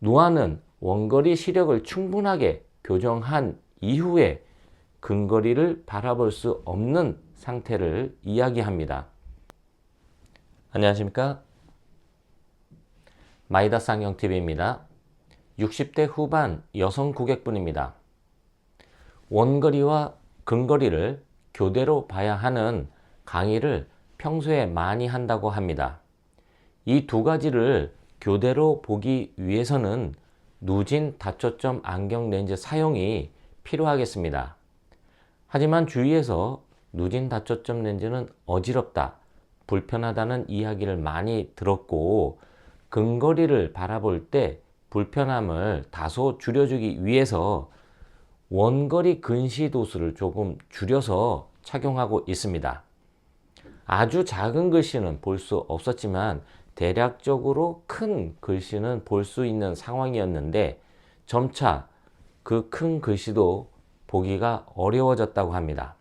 노안은 원거리 시력을 충분하게 교정한 이후에 근거리를 바라볼 수 없는 상태를 이야기합니다. 안녕하십니까? 마이다스 안경TV입니다. 60대 후반 여성 고객분입니다. 원거리와 근거리를 교대로 봐야 하는 강의를 평소에 많이 한다고 합니다. 이 두 가지를 교대로 보기 위해서는 누진 다초점 안경 렌즈 사용이 필요하겠습니다. 하지만 주위에서 누진 다초점 렌즈는 어지럽다, 불편하다는 이야기를 많이 들었고, 근거리를 바라볼 때 불편함을 다소 줄여주기 위해서 원거리 근시 도수를 조금 줄여서 착용하고 있습니다. 아주 작은 글씨는 볼 수 없었지만 대략적으로 큰 글씨는 볼 수 있는 상황이었는데 점차 그 큰 글씨도 보기가 어려워졌다고 합니다.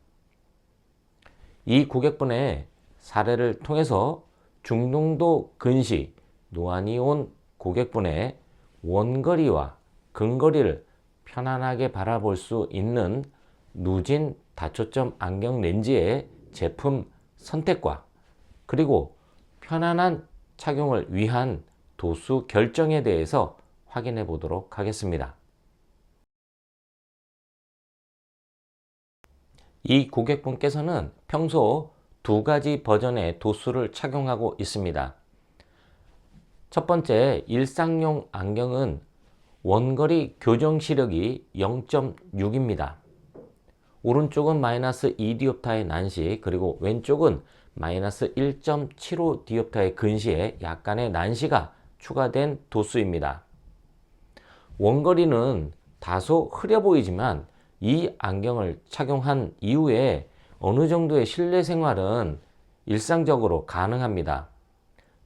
이 고객분의 사례를 통해서 중등도 근시, 노안이 온 고객분의 원거리와 근거리를 편안하게 바라볼 수 있는 누진 다초점 안경 렌즈의 제품 선택과 그리고 편안한 착용을 위한 도수 결정에 대해서 확인해 보도록 하겠습니다. 이 고객분께서는 평소 두 가지 버전의 도수를 착용하고 있습니다. 첫 번째, 일상용 안경은 원거리 교정 시력이 0.6입니다. 오른쪽은 마이너스 2디옵타의 난시, 그리고 왼쪽은 마이너스 1.75 디옵타의 근시에 약간의 난시가 추가된 도수입니다. 원거리는 다소 흐려 보이지만 이 안경을 착용한 이후에 어느 정도의 실내 생활은 일상적으로 가능합니다.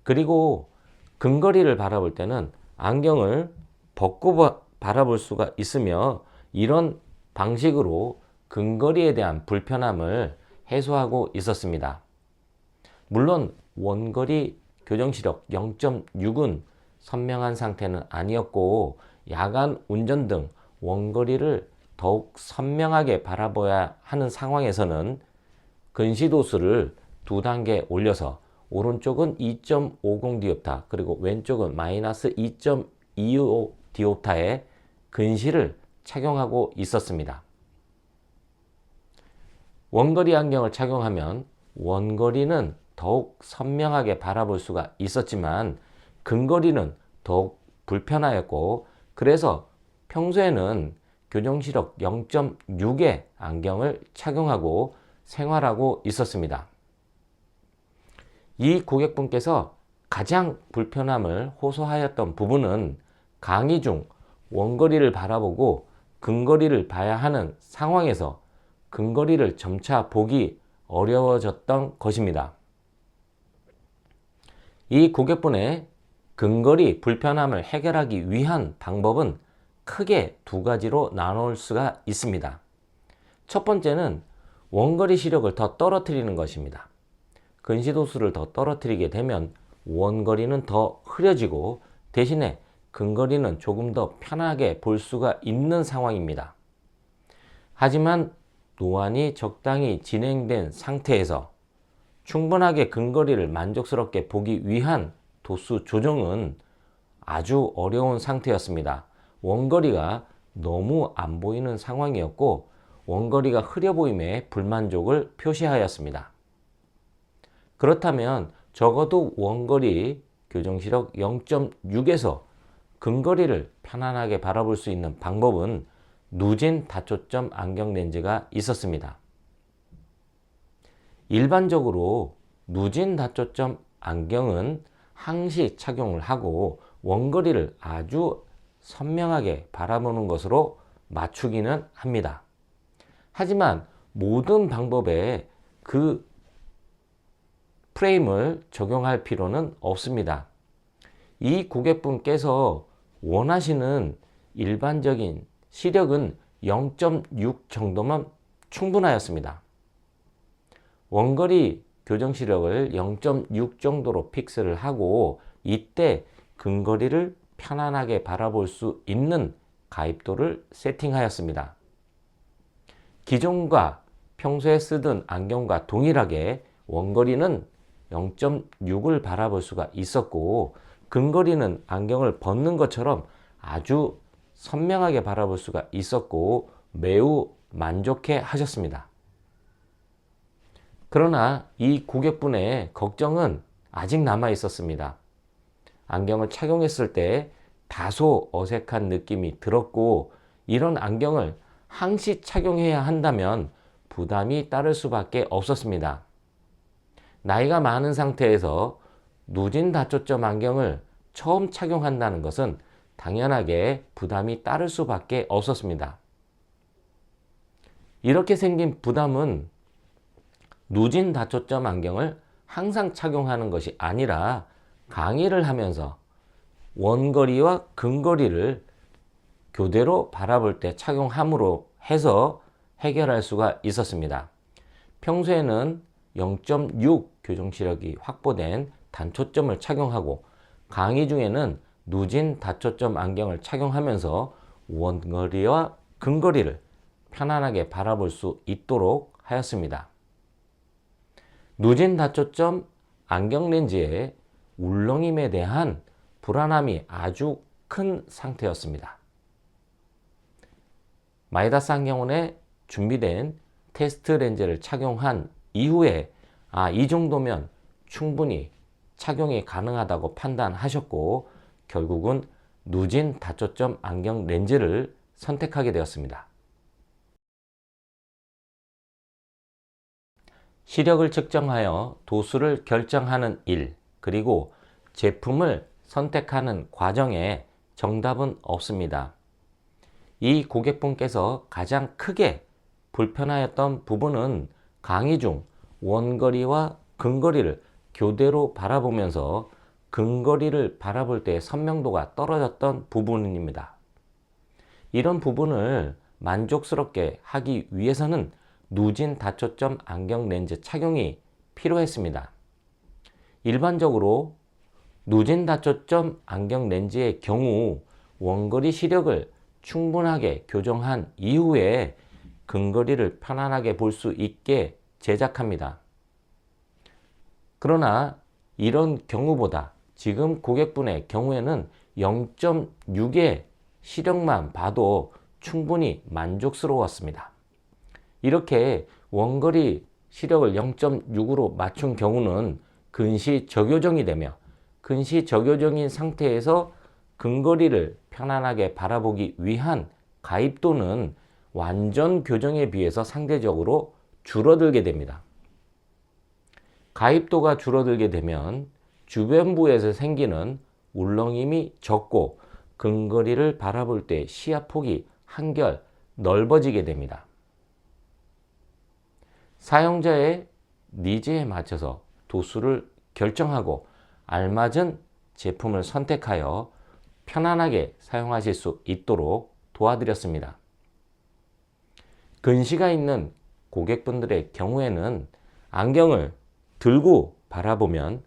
그리고 근거리를 바라볼 때는 안경을 벗고 바라볼 수가 있으며 이런 방식으로 근거리에 대한 불편함을 해소하고 있었습니다. 물론 원거리 교정시력 0.6은 선명한 상태는 아니었고 야간 운전 등 원거리를 더욱 선명하게 바라봐야 하는 상황에서는 근시도수를 2단계 올려서 오른쪽은 2.50 디옵타 그리고 왼쪽은 마이너스 2.25 디옵타의 근시를 착용하고 있었습니다. 원거리 안경을 착용하면 원거리는 더욱 선명하게 바라볼 수가 있었지만 근거리는 더욱 불편하였고 그래서 평소에는 교정시력 0.6의 안경을 착용하고 생활하고 있었습니다. 이 고객분께서 가장 불편함을 호소하였던 부분은 강의 중 원거리를 바라보고 근거리를 봐야 하는 상황에서 근거리를 점차 보기 어려워졌던 것입니다. 이 고객분의 근거리 불편함을 해결하기 위한 방법은 크게 두 가지로 나눌 수가 있습니다. 첫 번째는 원거리 시력을 더 떨어뜨리는 것입니다. 근시도수를 더 떨어뜨리게 되면 원거리는 더 흐려지고 대신에 근거리는 조금 더 편하게 볼 수가 있는 상황입니다. 하지만 노안이 적당히 진행된 상태에서 충분하게 근거리를 만족스럽게 보기 위한 도수 조정은 아주 어려운 상태였습니다. 원거리가 너무 안 보이는 상황이었고 원거리가 흐려 보임에 불만족을 표시하였습니다. 그렇다면 적어도 원거리 교정시력 0.6에서 근거리를 편안하게 바라볼 수 있는 방법은 누진 다초점 안경 렌즈가 있었습니다. 일반적으로 누진 다초점 안경은 항시 착용을 하고 원거리를 아주 선명하게 바라보는 것으로 맞추기는 합니다. 하지만 모든 방법에 그 프레임을 적용할 필요는 없습니다. 이 고객분께서 원하시는 일반적인 시력은 0.6 정도면 충분하였습니다. 원거리 교정 시력을 0.6 정도로 픽스를 하고 이때 근거리를 편안하게 바라볼 수 있는 가입도를 세팅하였습니다. 기존과 평소에 쓰던 안경과 동일하게 원거리는 0.6을 바라볼 수가 있었고, 근거리는 안경을 벗는 것처럼 아주 선명하게 바라볼 수가 있었고 매우 만족해 하셨습니다. 그러나 이 고객분의 걱정은 아직 남아 있었습니다. 안경을 착용했을 때 다소 어색한 느낌이 들었고, 이런 안경을 항시 착용해야 한다면 부담이 따를 수밖에 없었습니다. 나이가 많은 상태에서 누진 다초점 안경을 처음 착용한다는 것은 당연하게 부담이 따를 수밖에 없었습니다. 이렇게 생긴 부담은 누진 다초점 안경을 항상 착용하는 것이 아니라 강의를 하면서 원거리와 근거리를 교대로 바라볼 때 착용함으로 해서 해결할 수가 있었습니다. 평소에는 0.6 교정 시력이 확보된 단초점을 착용하고, 강의 중에는 누진 다초점 안경을 착용하면서 원거리와 근거리를 편안하게 바라볼 수 있도록 하였습니다. 누진 다초점 안경 렌즈의 울렁임에 대한 불안함이 아주 큰 상태였습니다. 마이다스 안경원에 준비된 테스트 렌즈를 착용한 이후에 이 정도면 충분히 착용이 가능하다고 판단하셨고, 결국은 누진 다초점 안경 렌즈를 선택하게 되었습니다. 시력을 측정하여 도수를 결정하는 일, 그리고 제품을 선택하는 과정에 정답은 없습니다. 이 고객분께서 가장 크게 불편하였던 부분은 강의 중 원거리와 근거리를 교대로 바라보면서 근거리를 바라볼 때 선명도가 떨어졌던 부분입니다. 이런 부분을 만족스럽게 하기 위해서는 누진 다초점 안경 렌즈 착용이 필요했습니다. 일반적으로 누진 다초점 안경 렌즈의 경우 원거리 시력을 충분하게 교정한 이후에 근거리를 편안하게 볼 수 있게 제작합니다. 그러나 이런 경우보다 지금 고객분의 경우에는 0.6의 시력만 봐도 충분히 만족스러웠습니다. 이렇게 원거리 시력을 0.6으로 맞춘 경우는 근시 저교정이 되며, 근시 저교정인 상태에서 근거리를 편안하게 바라보기 위한 가입도는 완전 교정에 비해서 상대적으로 줄어들게 됩니다. 가입도가 줄어들게 되면 주변부에서 생기는 울렁임이 적고 근거리를 바라볼 때 시야폭이 한결 넓어지게 됩니다. 사용자의 니즈에 맞춰서 도수를 결정하고 알맞은 제품을 선택하여 편안하게 사용하실 수 있도록 도와드렸습니다. 근시가 있는 고객분들의 경우에는 안경을 들고 바라보면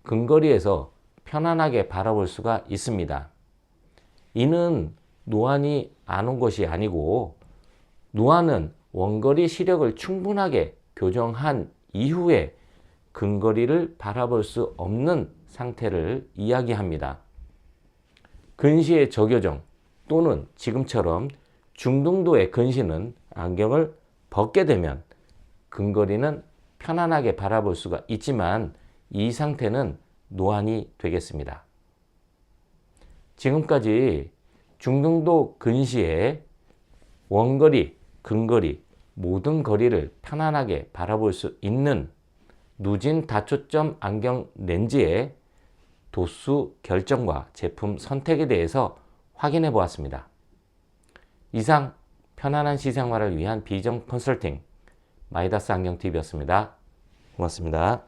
근거리에서 편안하게 바라볼 수가 있습니다. 이는 노안이 안 온 것이 아니고, 노안은 원거리 시력을 충분하게 교정한 이후에 근거리를 바라볼 수 없는 상태를 이야기합니다. 근시의 저교정 또는 지금처럼 중등도의 근시는 안경을 벗게 되면 근거리는 편안하게 바라볼 수가 있지만 이 상태는 노안이 되겠습니다. 지금까지 중등도 근시에 원거리, 근거리, 모든 거리를 편안하게 바라볼 수 있는 누진 다초점 안경 렌즈의 도수 결정과 제품 선택에 대해서 확인해 보았습니다. 이상 편안한 시생활을 위한 비전 컨설팅 마이다스 안경TV였습니다. 고맙습니다.